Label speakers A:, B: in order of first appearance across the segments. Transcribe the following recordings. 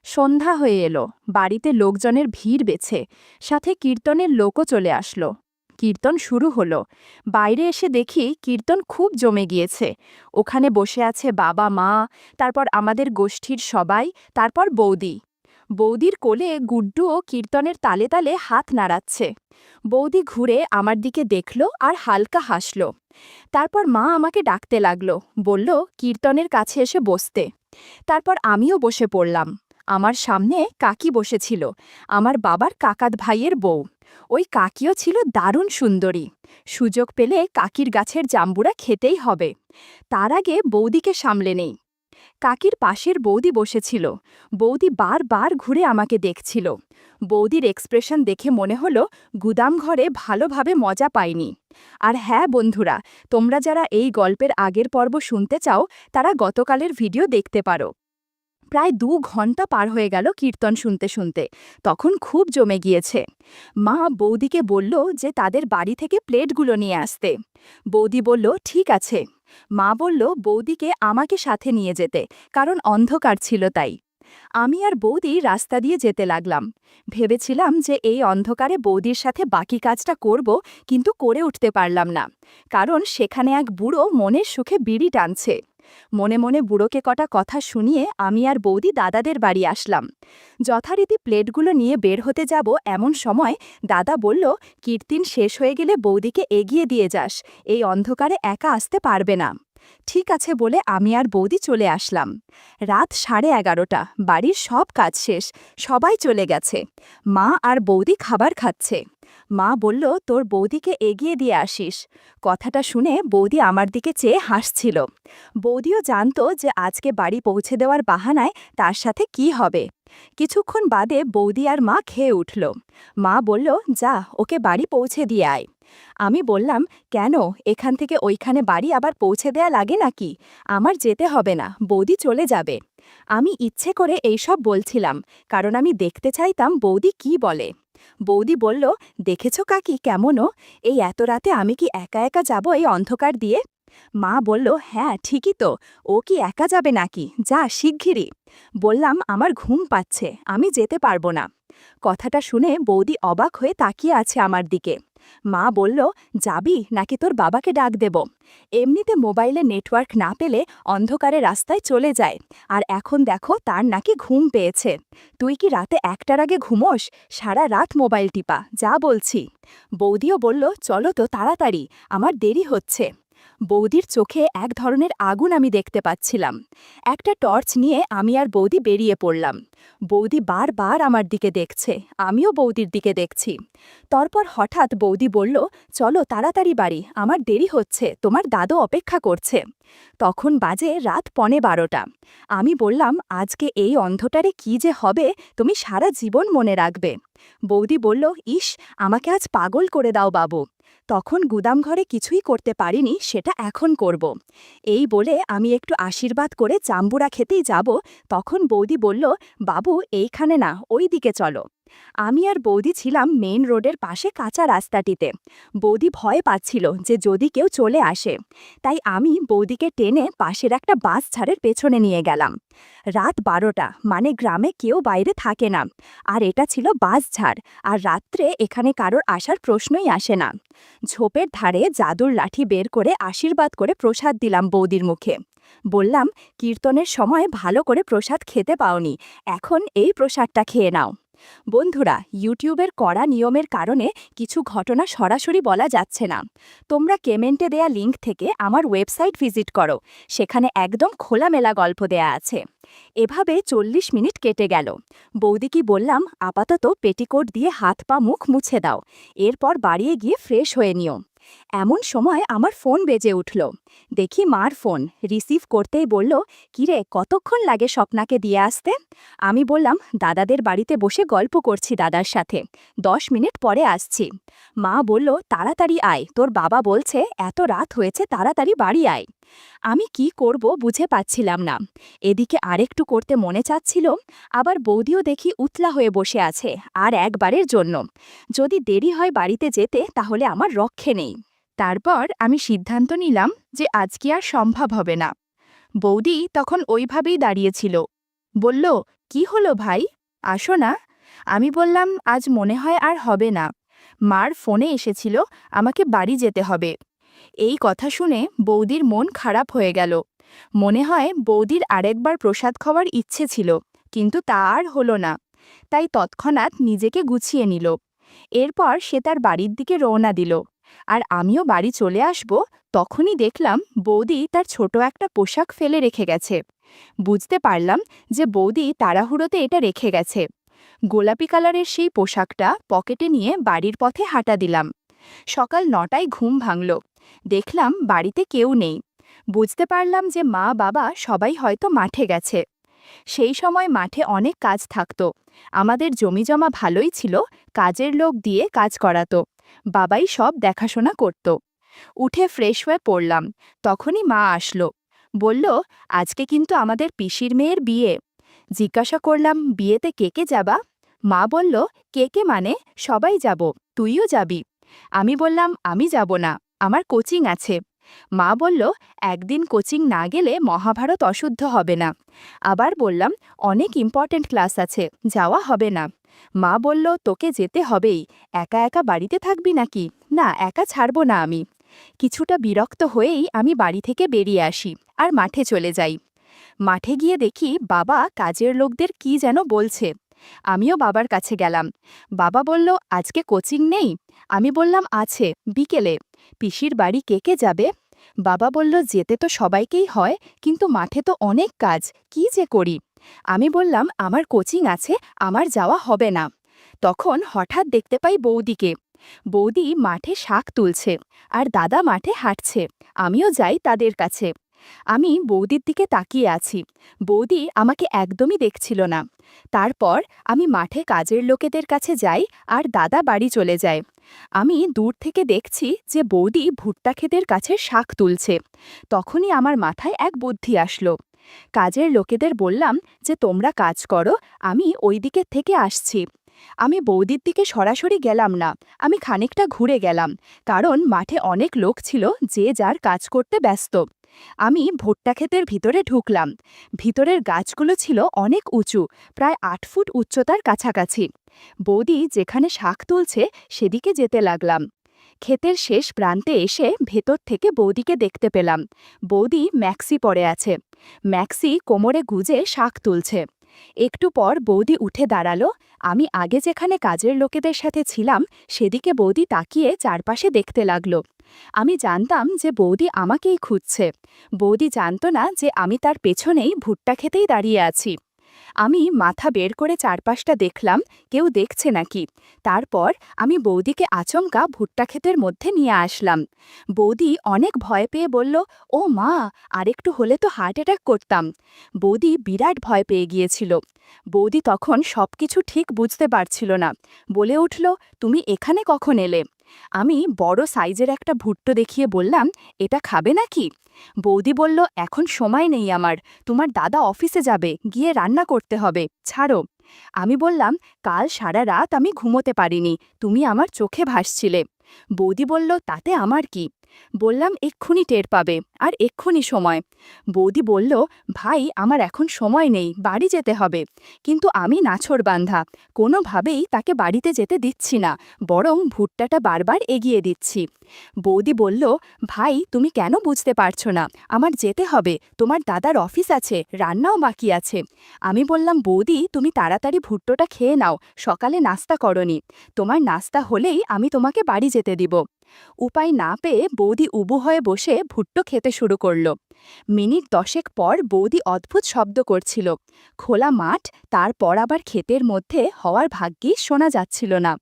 A: সন্ধ্যা হয়ে এলো, বাড়িতে লোকজনের ভিড় বেছে, সাথে কীর্তনের লোকও চলে আসলো। কীর্তন শুরু হলো। বাইরে এসে দেখি কীর্তন খুব জমে গিয়েছে। ওখানে বসে আছে বাবা মা, তারপর আমাদের গোষ্ঠীর সবাই, তারপর বৌদি। বৌদির কোলে গুড্ডুও কীর্তনের তালে তালে হাত নাড়াচ্ছে। বৌদি ঘুরে আমার দিকে দেখল আর হালকা হাসল। তারপর মা আমাকে ডাকতে লাগলো, বলল কীর্তনের কাছে এসে বসতে। তারপর আমিও বসে পড়লাম। আমার সামনে কাকি বসেছিল, আমার বাবার কাকাত ভাইয়ের বউ। ওই কাকিও ছিল দারুণ সুন্দরী। সুযোগ পেলে কাকির গাছের জাম্বুরা খেতেই হবে। তার আগে বৌদিকে সামলে নেই। কাকির পাশের বৌদি বসেছিল। বৌদি বারবার ঘুরে আমাকে দেখছিল। বৌদির এক্সপ্রেশন দেখে মনে হলো গুদাম ঘরে ভালোভাবে মজা পায়নি। আর হ্যাঁ বন্ধুরা, তোমরা যারা এই গল্পের আগের পর্ব শুনতে চাও তারা গতকালের ভিডিও দেখতে পারো। প্রায় 2 ঘন্টা পার হয়ে গেল কীর্তন শুনতে শুনতে। তখন খুব জমে গিয়েছে। মা বৌদিকে বলল যে তাদের বাড়ি থেকে প্লেটগুলো নিয়ে আসতে। বৌদি বলল ঠিক আছে। মা বলল বৌদিকে আমাকে সাথে নিয়ে যেতে, কারণ অন্ধকার ছিল তাই। আমি আর বৌদি রাস্তা দিয়ে যেতে লাগলাম। ভেবেছিলাম যে এই অন্ধকারে বৌদির সাথে বাকি কাজটা করব, কিন্তু করে উঠতে পারলাম না, কারণ সেখানে এক বুড়ো মনের সুখে বিড়ি টানছে। মনে মনে বুড়োকে কটা কথা শুনিয়ে আমি আর বৌদি দাদাদের বাড়ি আসলাম। যথারীতি প্লেটগুলো নিয়ে বের হতে যাব এমন সময় দাদা বলল, কীর্তন শেষ হয়ে গেলে বৌদিকে এগিয়ে দিয়ে যাস, এই অন্ধকারে একা আসতে পারবে না। ঠিক আছে বলে আমি আর বৌদি চলে আসলাম। রাত 11:30, বাড়ির সব কাজ শেষ, সবাই চলে গেছে। মা আর বৌদি খাবার খাচ্ছে। মা বলল তোর বৌদিকে এগিয়ে দিয়ে আসিস। কথাটা শুনে বৌদি আমার দিকে চেয়ে হাসছিল। বৌদিও জানতো যে আজকে বাড়ি পৌঁছে দেওয়ার বাহানায় তার সাথে কি হবে। কিছুক্ষণ বাদে বৌদি আর মা খেয়ে উঠল। মা বলল যা, ওকে বাড়ি পৌঁছে দিয়ে আয়। আমি বললাম কেন, এখান থেকে ওইখানে বাড়ি আবার পৌঁছে দেয়া লাগে নাকি? আমার যেতে হবে না, বৌদি চলে যাবে। আমি ইচ্ছে করে এইসব বলছিলাম, কারণ আমি দেখতে চাইতাম বৌদি কি বলে। বৌদি বলল, দেখেছ কাকি কেমনও, এই এত রাতে আমি কি একা একা যাব এই অন্ধকার দিয়ে? মা বলল হ্যাঁ ঠিকই তো, ও কি একা যাবে নাকি, যা শিগগিরই। বললাম আমার ঘুম পাচ্ছে, আমি যেতে পারবো না। কথাটা শুনে বৌদি অবাক হয়ে তাকিয়ে আছে আমার দিকে। মা বলল যাবি নাকি তোর বাবাকে ডাক দেব? এমনিতে মোবাইলে নেটওয়ার্ক না পেলে অন্ধকারে রাস্তায় চলে যায়, আর এখন দেখো তার নাকি ঘুম পেয়েছে। তুই কি রাতে 1টার আগে ঘুমোস? সারা রাত মোবাইল টিপা, যা বলছি। বৌদিও বলল চলো তো তাড়াতাড়ি, আমার দেরি হচ্ছে। বৌদির চোখে এক ধরনের আগুন আমি দেখতে পাচ্ছিলাম। একটা টর্চ নিয়ে আমি আর বৌদি বেরিয়ে পড়লাম। বৌদি বারবার আমার দিকে দেখছে, আমিও বৌদির দিকে দেখছি। তারপর হঠাৎ বৌদি বলল চলো তাড়াতাড়ি বাড়ি, আমার দেরি হচ্ছে, তোমার দাদু অপেক্ষা করছে। তখন বাজে রাত 11:15। আমি বললাম আজকে এই অন্ধটারে কি যে হবে তুমি সারা জীবন মনে রাখবে। বৌদি বলল ইস, আমাকে আজ পাগল করে দাও বাবু। তখন গুদামঘরে কিছুই করতে পারিনি, সেটা এখন করব। এই বলে আমি একটু আশীর্বাদ করে জাম্বুরা খেতেই যাব, তখন বৌদি বলল বাবু এইখানে না, ওই দিকে চলো। আমি আর বৌদি ছিলাম মেইন রোডের পাশে কাঁচা রাস্তাটিতে। বৌদি ভয় পাচ্ছিল যে যদি কেউ চলে আসে, তাই আমি বৌদিকে টেনে পাশের একটা বাস ঝাড়ের পেছনে নিয়ে গেলাম। রাত 12টা, মানে গ্রামে কেউ বাইরে থাকে না, আর এটা ছিল বাস ঝাড়, আর রাত্রে এখানে কারোর আসার প্রশ্নই আসে না। ঝোপের ধারে জাদুর লাঠি বের করে আশীর্বাদ করে প্রসাদ দিলাম বৌদির মুখে। বললাম কীর্তনের সময় ভালো করে প্রসাদ খেতে পাওনি, এখন এই প্রসাদটা খেয়ে নাও। বন্ধুরা, ইউটিউবের কড়া নিয়মের কারণে কিছু ঘটনা সরাসরি বলা যাচ্ছে না। তোমরা কমেন্টে দেয়া লিঙ্ক থেকে আমার ওয়েবসাইট ভিজিট করো, সেখানে একদম খোলামেলা গল্প দেয়া আছে। এভাবে 40 মিনিট কেটে গেল। বৌদিকে বললাম আপাতত পেটিকোট দিয়ে হাত পা মুখ মুছে দাও, এরপর বাড়িয়ে গিয়ে ফ্রেশ হয়ে নিও। এমন সময় আমার ফোন বেজে উঠল। দেখি মার ফোন, রিসিভ করতেই বলল কিরে কতক্ষণ লাগে স্বপ্নাকে দিয়ে আসতে? আমি বললাম দাদাদের বাড়িতে বসে গল্প করছি দাদার সাথে, 10 মিনিট পরে আসছি। মা বলল তাড়াতাড়ি আয়, তোর বাবা বলছে এত রাত হয়েছে, তাড়াতাড়ি বাড়ি আয়। আমি কি করব বুঝে পাচ্ছিলাম না। এদিকে আরেকটু করতে মনে চাচ্ছিল, আবার বৌদিও দেখি উতলা হয়ে বসে আছে আর একবারের জন্য। যদি দেরি হয় বাড়িতে যেতে তাহলে আমার রক্ষে নেই। তারপর আমি সিদ্ধান্ত নিলাম যে আজকে আর সম্ভব হবে না। বৌদি তখন ওইভাবেই দাঁড়িয়েছিল। বলল, কি হলো ভাই, আসো না। আমি বললাম, আজ মনে হয় আর হবে না। মার ফোনে এসেছিল, আমাকে বাড়ি যেতে হবে। এই কথা শুনে বৌদির মন খারাপ হয়ে গেল। মনে হয় বৌদির আরেকবার প্রসাদ খাওয়ার ইচ্ছে ছিল, কিন্তু তা আর হলো না। তাই তৎক্ষণাৎ নিজেকে গুছিয়ে নিল। এরপর সে তার বাড়ির দিকে রওনা দিল। আর আমিও বাড়ি চলে আসব, তখনই দেখলাম বৌদি তার ছোট একটা পোশাক ফেলে রেখে গেছে। বুঝতে পারলাম যে বৌদি তাড়াহুড়োতে এটা রেখে গেছে। গোলাপি কালারের সেই পোশাকটা পকেটে নিয়ে বাড়ির পথে হাঁটা দিলাম। সকাল ৯টায় ঘুম ভাঙল। দেখলাম বাড়িতে কেউ নেই। বুঝতে পারলাম যে মা বাবা সবাই হয়তো মাঠে গেছে। সেই সময় মাঠে অনেক কাজ থাকতো। আমাদের জমিজমা ভালোই ছিল, কাজের লোক দিয়ে কাজ করাতো। বাবাই সব দেখাশোনা করত। উঠে ফ্রেশ হয়ে পড়লাম, তখনই মা আসলো। বলল, আজকে কিন্তু আমাদের পিসির মেয়ের বিয়ে। জিজ্ঞাসা করলাম, বিয়েতে কে কে যাবা? মা বলল, কে কে মানে সবাই যাব, তুইও যাবি। আমি বললাম, আমি যাব না, আমার কোচিং আছে। মা বলল, একদিন কোচিং না গেলে মহাভারত অশুদ্ধ হবে না। আবার বললাম, অনেক ইম্পর্ট্যান্ট ক্লাস আছে, যাওয়া হবে না। মা বলল, তোকে যেতে হবেই, একা একা বাড়িতে থাকবি নাকি? না, একা ছাড়ব না আমি। কিছুটা বিরক্ত হয়েই আমি বাড়ি থেকে বেরিয়ে আসি আর মাঠে চলে যাই। মাঠে গিয়ে দেখি বাবা কাজের লোকদের কি যেন বলছে। আমিও বাবার কাছে গেলাম। বাবা বলল, আজকে কোচিং নেই? আমি বললাম, আছে, বিকেলে। পিসির বাড়ি কে কে যাবে? বাবা বলল, যেতে তো সবাইকেই হয়, কিন্তু মাঠে তো অনেক কাজ, কি যে করি। আমি বললাম, আমার কোচিং আছে, আমার যাওয়া হবে না। তখন হঠাৎ দেখতে পাই বৌদিকে। বৌদি মাঠে শাক তুলছে আর দাদা মাঠে হাঁটছে। আমিও যাই তাদের কাছে। আমি বৌদির দিকে তাকিয়ে আছি। বৌদি আমাকে একদমই দেখছিল না। তারপর আমি মাঠে কাজের লোকেদের কাছে যাই আর দাদা বাড়ি চলে যায়। আমি দূর থেকে দেখছি যে বৌদি ভুট্টা ক্ষেতের কাছে শাক তুলছে। তখনই আমার মাথায় এক বুদ্ধি আসলো। কাজের লোকেদের বললাম যে, তোমরা কাজ করো, আমি ওই দিকের থেকে আসছি। আমি বৌদির দিকে সরাসরি গেলাম না, আমি খানিকটা ঘুরে গেলাম, কারণ মাঠে অনেক লোক ছিল, যে যার কাজ করতে ব্যস্ত। আমি ভুট্টা ক্ষেতের ভিতরে ঢুকলাম। ভিতরের গাছগুলো ছিল অনেক উঁচু, প্রায় ৮ ফুট উচ্চতার কাছাকাছি। বৌদি যেখানে শাক তুলছে সেদিকে যেতে লাগলাম। ক্ষেতের শেষ প্রান্তে এসে ভেতর থেকে বৌদিকে দেখতে পেলাম। বৌদি ম্যাক্সি পরে আছে। ম্যাক্সি কোমরে গুজে শাক তুলছে। একটু পর বৌদি উঠে দাঁড়ালো। আমি আগে যেখানে কাজের লোকেদের সাথে ছিলাম সেদিকে বৌদি তাকিয়ে চারপাশে দেখতে লাগলো। আমি জানতাম যে বৌদি আমাকেই খুঁজছে। বৌদি জানত না যে আমি তার পেছনেই ভুট্টা খেতেই দাঁড়িয়ে আছি। আমি মাথা বের করে চারপাশটা দেখলাম, কেউ দেখছে নাকি। তারপর আমি বৌদিকে আচমকা ভুট্টা ক্ষেতের মধ্যে নিয়ে আসলাম। বৌদি অনেক ভয় পেয়ে বলল, ও মা, আরেকটু হলে তো হার্ট অ্যাটাক করতাম। বৌদি বিরাট ভয় পেয়ে গিয়েছিল। বৌদি তখন সবকিছু ঠিক বুঝতে পারছিল না। বলে উঠল, তুমি এখানে কখন এলে? আমি বড় সাইজের একটা ভুট্টো দেখিয়ে বললাম, এটা খাবে নাকি? বৌদি বলল, এখন সময় নেই আমার, তোমার দাদা অফিসে যাবে, গিয়ে রান্না করতে হবে, ছাড়ো। আমি বললাম, কাল সারা রাত আমি ঘুমোতে পারিনি, তুমি আমার চোখে ভাসছিলে। বৌদি বলল, তাতে আমার কি? বললাম, এক্ষুনি টের পাবে, আর এক্ষুনি সময়। বৌদি বলল, ভাই, আমার এখন সময় নেই, বাড়ি যেতে হবে। কিন্তু আমি নাছোড়বান্ধা, কোনোভাবেই তাকে বাড়িতে যেতে দিচ্ছি না, বরং ভুট্টাটা বারবার এগিয়ে দিচ্ছি। বৌদি বলল, ভাই, তুমি কেন বুঝতে পারছো না? আমার যেতে হবে, তোমার দাদার অফিস আছে, রান্নাও বাকি আছে। আমি বললাম, বৌদি, তুমি তাড়াতাড়ি ভুট্টোটা খেয়ে নাও, সকালে নাস্তা করনি। তোমার নাস্তা হলেই আমি তোমাকে বাড়ি যেতে দিব। উপায় না পেয়ে বৌদি উবু হয়ে বসে ভুট্টো খেতে শুরু করল। মিনিট 10 পর বৌদি অদ্ভুত শব্দ করছিল। খোলা মাঠ, তারপর আবার ক্ষেতের মধ্যে হওয়ার ভাগ্যিস শোনা যাচ্ছিল না।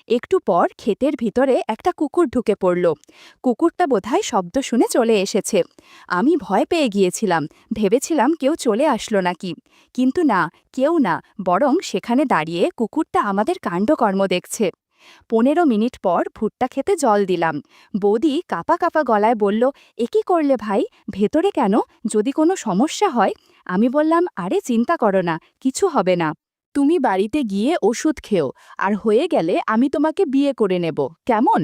A: একটু পর ক্ষেতের ভিতরে একটা কুকুর ঢুকে পড়ল। কুকুরটা বোধহয় শব্দ শুনে চলে এসেছে। আমি ভয় পেয়ে গিয়েছিলাম, ভেবেছিলাম কেউ চলে আসলো নাকি। কিন্তু না, কেউ না, বরং সেখানে দাঁড়িয়ে কুকুরটা আমাদের কাণ্ডকর্ম দেখছে। 15 মিনিট পর ভুট্টা খেতে জল দিলাম। বৌদি কাপা কাপা গলায় বলল, এ কি করলে ভাই, ভেতরে কেন, যদি কোনো সমস্যা হয়? আমি বললাম, আরে চিন্তা করো না, কিছু হবে না। তুমি বাড়িতে গিয়ে ওষুধ খেও, আর হয়ে গেলে আমি তোমাকে বিয়ে করে নেব, কেমন?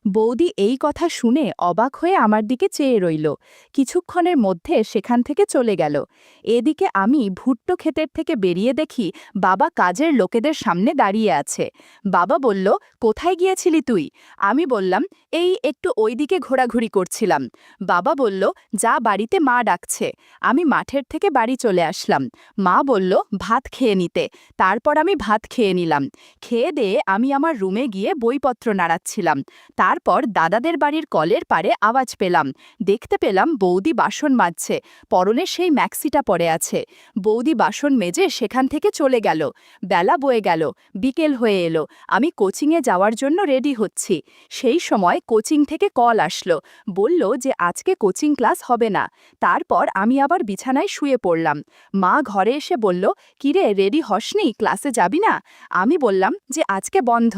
A: বৌদি এই কথা শুনে অবাক হয়ে আমার দিকে চেয়ে রইল। কিছুক্ষণের মধ্যে সেখান থেকে চলে গেল। এদিকে আমি ভুট্টো ক্ষেতের থেকে বেরিয়ে দেখি বাবা কাজের লোকেদের সামনে দাঁড়িয়ে আছে। বাবা বলল, কোথায় গিয়েছিলি তুই? আমি বললাম, এই একটু ওইদিকে ঘোরাঘুরি করছিলাম। বাবা বলল, যা, বাড়িতে মা ডাকছে। আমি মাঠের থেকে বাড়ি চলে আসলাম। মা বলল ভাত খেয়ে নিতে। তারপর আমি ভাত খেয়ে নিলাম। খেয়ে দিয়ে আমি আমার রুমে গিয়ে বইপত্র নাড়াচ্ছিলাম। তারপর দাদাদের বাড়ির কলের পাড়ে আওয়াজ পেলাম। দেখতে পেলাম বৌদি বাসন মাজছে, পরনে সেই ম্যাক্সিটা পরে আছে। বৌদি বাসন মেজে সেখান থেকে চলে গেল। বেলা বয়ে গেল, বিকেল হয়ে এলো। আমি কোচিংয়ে যাওয়ার জন্য রেডি হচ্ছি। সেই সময় কোচিং থেকে কল আসলো, বলল যে আজকে কোচিং ক্লাস হবে না। তারপর আমি আবার বিছানায় শুয়ে পড়লাম। মা ঘরে এসে বলল, কিরে, রেডি হসনি, ক্লাসে যাবি না? আমি বললাম যে আজকে বন্ধ।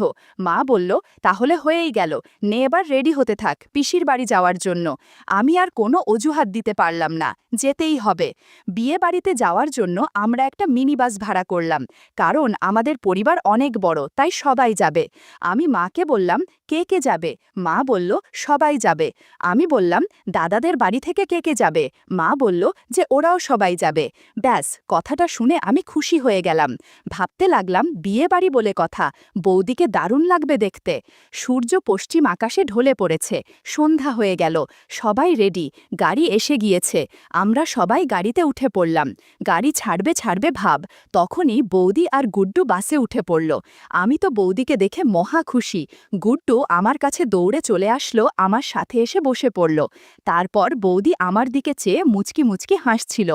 A: মা বলল, তাহলে হয়েই গেল, নে এবার রেডি হতে থাক পিসির বাড়ি যাওয়ার জন্য। আমি আর কোনো অজুহাত দিতে পারলাম না, যেতেই হবে। বিয়ে বাড়িতে যাওয়ার জন্য আমরা একটা মিনি বাস ভাড়া করলাম, কারণ আমাদের পরিবার অনেক বড়, তাই সবাই যাবে। আমি মাকে বললাম, কে কে যাবে? মা বলল, সবাই যাবে। আমি বললাম, দাদাদের বাড়ি থেকে কে কে যাবে? মা বলল যে ওরাও সবাই যাবে। ব্যাস, কথাটা শুনে আমি খুশি হয়ে গেলাম। ভাবতে লাগলাম, বিয়ে বাড়ি বলে কথা, বৌদিকে দারুণ লাগবে দেখতে। সূর্য পশ্চিম আকাশে ঢলে পড়েছে, সন্ধ্যা হয়ে গেল। সবাই রেডি, গাড়ি এসে গিয়েছে। আমরা সবাই গাড়িতে উঠে পড়লাম। গাড়ি ছাড়বে ছাড়বে ভাব, তখনই বৌদি আর গুড্ডু বাসে উঠে পড়ল। আমি তো বৌদিকে দেখে মহা খুশি। গুড্ডু আমার কাছে দৌড়ে চলে আসলো, আমার সাথে এসে বসে পড়ল। তারপর বৌদি আমার দিকে চেয়ে মুচকি মুচকি হাসছিল।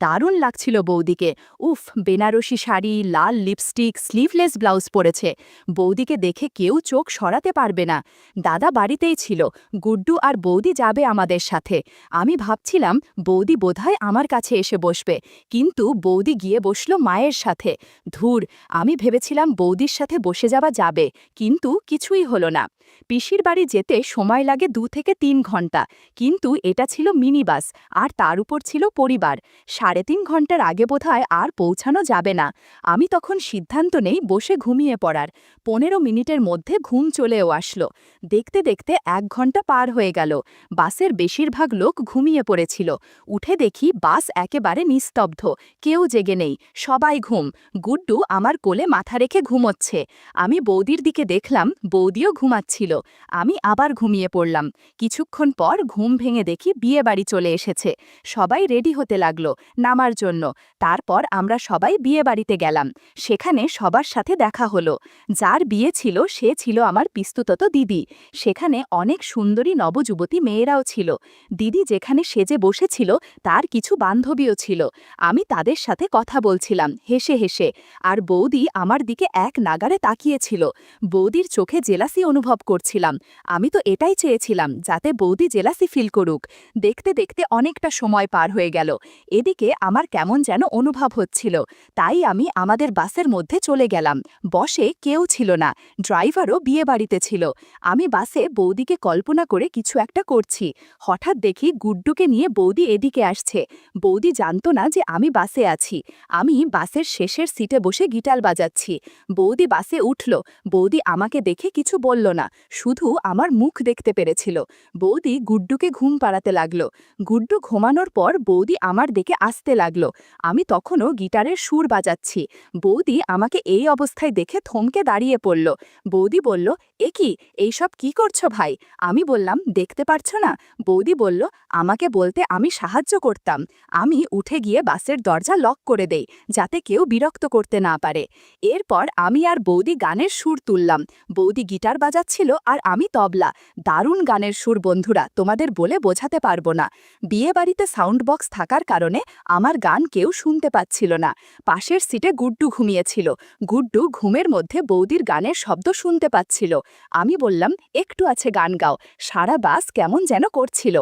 A: দারুণ লাগছিল বৌদিকে। উফ, বেনারসি শাড়ি, লাল লিপস্টিক, স্লিভলেস ব্লাউজ পরেছে। বৌদিকে দেখে কেউ চোখ সরাতে পারবে না। দাদা বাড়িতেই ছিল, গুড্ডু আর বৌদি যাবে আমাদের সাথে। আমি ভাবছিলাম বৌদি বোধহয় আমার কাছে এসে বসবে, কিন্তু বৌদি গিয়ে বসল মায়ের সাথে। ধুর, আমি ভেবেছিলাম বৌদির সাথে বসে যাওয়া যাবে, কিন্তু কিছুই হলো না। পিসির বাড়ি যেতে সময় লাগে 2 থেকে 3 ঘন্টা, কিন্তু এটা ছিল মিনি বাস, আর তার উপর ছিল পরিবার। 3.5 ঘন্টার আগে বোধহয় আর পৌঁছানো যাবে না। আমি তখন সিদ্ধান্ত নেই বসে ঘুমিয়ে পড়ার। 15 মিনিটের মধ্যে ঘুম চলেও আসলো। দেখতে দেখতে 1 ঘন্টা পার হয়ে গেল। বাসের বেশিরভাগ লোক ঘুমিয়ে পড়েছিল। উঠে দেখি বাস একেবারে নিস্তব্ধ, কেউ জেগে নেই, সবাই ঘুম। গুড্ডু আমার কোলে মাথা রেখে ঘুমোচ্ছে। আমি বৌদির দিকে দেখলাম, বৌদিও ঘুমাচ্ছিল। আমি আবার ঘুমিয়ে পড়লাম। কিছুক্ষণ পর ঘুম ভেঙে দেখি বিয়ে বাড়ি চলে এসেছে। সবাই রেডি হতে লাগলো নামার জন্য। তারপর আমরা সবাই বিয়ে বাড়িতে গেলাম। সেখানে সবার সাথে দেখা হলো। যার বিয়ে ছিল সে ছিল আমার পিস্তুতত দিদি। সেখানে অনেক সুন্দরী নবযুবতী মেয়েরাও ছিল। দিদি যেখানে সেজে বসেছিল তার কিছু বান্ধবীও ছিল। আমি তাদের সাথে কথা বলছিলাম হেসে হেসে, আর বৌদি আমার দিকে এক নাগারে তাকিয়েছিল। বৌদির চোখে জেলাসি অনুভব করছিলাম। আমি তো এটাই চেয়েছিলাম, যাতে বৌদি জেলাসি ফিল করুক। দেখতে দেখতে অনেকটা সময় পার হয়ে গেল। এদিকে আমার কেমন যেন অনুভব হচ্ছিল, তাই আমি আমাদের বাসের মধ্যে চলে গেলাম। বসে কেউ ছিল না, ড্রাইভারও বিয়ে বাড়িতে ছিল। আমি বাসে বৌদিকে কল্পনা করে কিছু একটা করছি। হঠাৎ দেখি গুড্ডুকে নিয়ে বৌদি এদিকে আসছে। বৌদি জানতো না যে আমি বাসে আছি। আমি বাসের শেষের সিটে বসে গিটার বাজাচ্ছি। বৌদি বাসে উঠল। বৌদি আমাকে দেখে কিছু বলল না, শুধু আমার মুখ দেখতে পেরেছিল। বৌদি গুড্ডুকে ঘুম পাড়াতে লাগলো। গুড্ডু ঘুমানোর পর বৌদি আমার দিকে আসতে লাগলো। আমি তখনও গিটারের সুর বাজাচ্ছি। বৌদি আমাকে এই অবস্থায় দেখে থমকে দাঁড়িয়ে পড়ল। বৌদি বলল, এ কি, এইসব কি করছো ভাই? আমি বললাম, দেখতে পারছো না? বৌদি বলল, আমাকে বলতে আমি সাহায্য করতাম। আমি উঠে গিয়ে বাসের দরজা লক করে দেই, যাতে কেউ বিরক্ত করতে না পারে। এরপর আমি আর বৌদি গানের সুর তুললাম। বৌদি গিটার বাজাচ্ছিল আর আমি তবলা। দারুণ গানের সুর বন্ধুরা, তোমাদের বলে বোঝাতে পারবো না। বিয়ে বাড়িতে সাউন্ড বক্স থাকার কারণে আমার গান কেউ শুনতে পাচ্ছিল না। পাশের সিটে গুড্ডু ঘুমিয়েছিল। গুড্ডু ঘুমের মধ্যে বৌদির গানের শব্দ শুনতে পাচ্ছিল। আমি বললাম, একটু আছে গান গাও। সারা বাস কেমন যেন করছিল।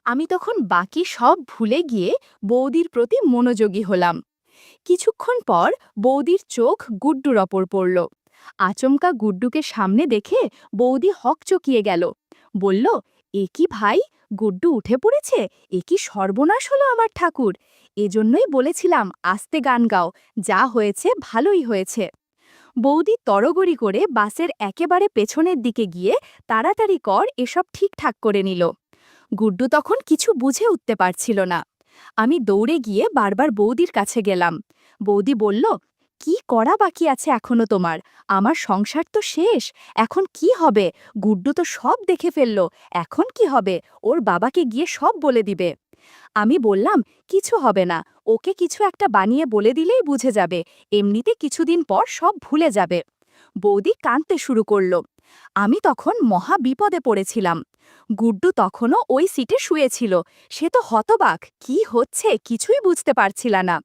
A: আমি তখন বাকি সব ভুলে গিয়ে বৌদির প্রতি মনোযোগী হলাম। কিছুক্ষণ পর বৌদির চোখ গুড্ডুর ওপর পড়ল। আচমকা গুড্ডুকে সামনে দেখে বৌদি হকচকিয়ে গেল। বলল, এ কি ভাই, গুড্ডু উঠে পড়েছে? এ কি সর্বনাশ হলো আমার ঠাকুর! এজন্যই বলেছিলাম আস্তে গান গাও, যা হয়েছে ভালোই হয়েছে। বৌদি তড়গড়ি করে বাসের একেবারে পেছনের দিকে গিয়ে তাড়াতাড়ি কর এসব ঠিকঠাক করে নিল। গুড্ডু তখন কিছু বুঝে উঠতে পারছিল না। আমি দৌড়ে গিয়ে বারবার বৌদির কাছে গেলাম। বৌদি বলল, কি করা বাকি আছে এখনো তোমার? আমার সংসার তো শেষ, এখন কি হবে? গুড্ডু তো সব দেখে ফেলল, এখন কি হবে? ওর বাবাকে গিয়ে সব বলে দিবে। আমি বললাম, কিছু হবে না, ওকে কিছু একটা বানিয়ে বলে দিলেই বুঝে যাবে, এমনিতে কিছুদিন পর সব ভুলে যাবে। বৌদি কাঁদতে শুরু করল। আমি তখন মহা বিপদে পড়েছিলাম। গুড্ডু তখনও ওই সিটে শুয়েছিল। সে তো হতবাক, কি হচ্ছে কিছুই বুঝতে পারছিল না।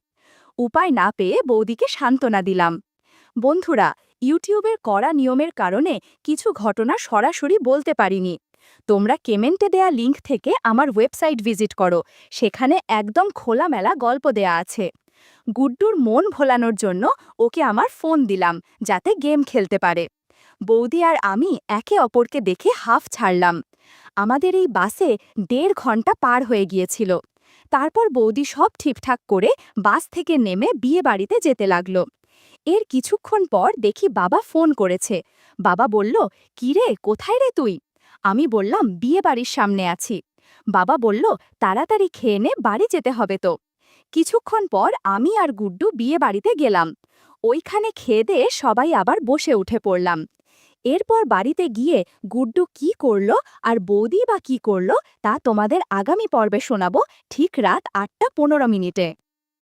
A: উপায় না পেয়ে বৌদিকে সান্ত্বনা দিলাম। বন্ধুরা, ইউটিউবের কড়া নিয়মের কারণে কিছু ঘটনা সরাসরি বলতে পারিনি। তোমরা কমেন্টে দেয়া লিংক থেকে আমার ওয়েবসাইট ভিজিট করো, সেখানে একদম খোলামেলা গল্প দেয়া আছে। গুড্ডুর মন ভোলানোর জন্য ওকে আমার ফোন দিলাম, যাতে গেম খেলতে পারে। বৌদি আর আমি একে অপরকে দেখে হাফ ছাড়লাম। আমাদের এই বাসে 1.5 ঘন্টা পার হয়ে গিয়েছিল। তারপর বৌদি সব ঠিকঠাক করে বাস থেকে নেমে বিয়ে বাড়িতে যেতে লাগলো। এর কিছুক্ষণ পর দেখি বাবা ফোন করেছে। বাবা বলল, কিরে কোথায় রে তুই? আমি বললাম, বিয়ে বাড়ির সামনে আছি। বাবা বলল, তাড়াতাড়ি খেয়ে নে, বাড়ি যেতে হবে তো। কিছুক্ষণ পর আমি আর গুড্ডু বিয়ে বাড়িতে গেলাম। ওইখানে খেয়ে দিয়ে সবাই আবার বসে উঠে পড়লাম। এরপর বাড়িতে গিয়ে গুড্ডু কি করলো আর বৌদি বা কি করলো তা তোমাদের আগামী পর্বে শোনাবো, ঠিক রাত 8টা 15 মিনিটে।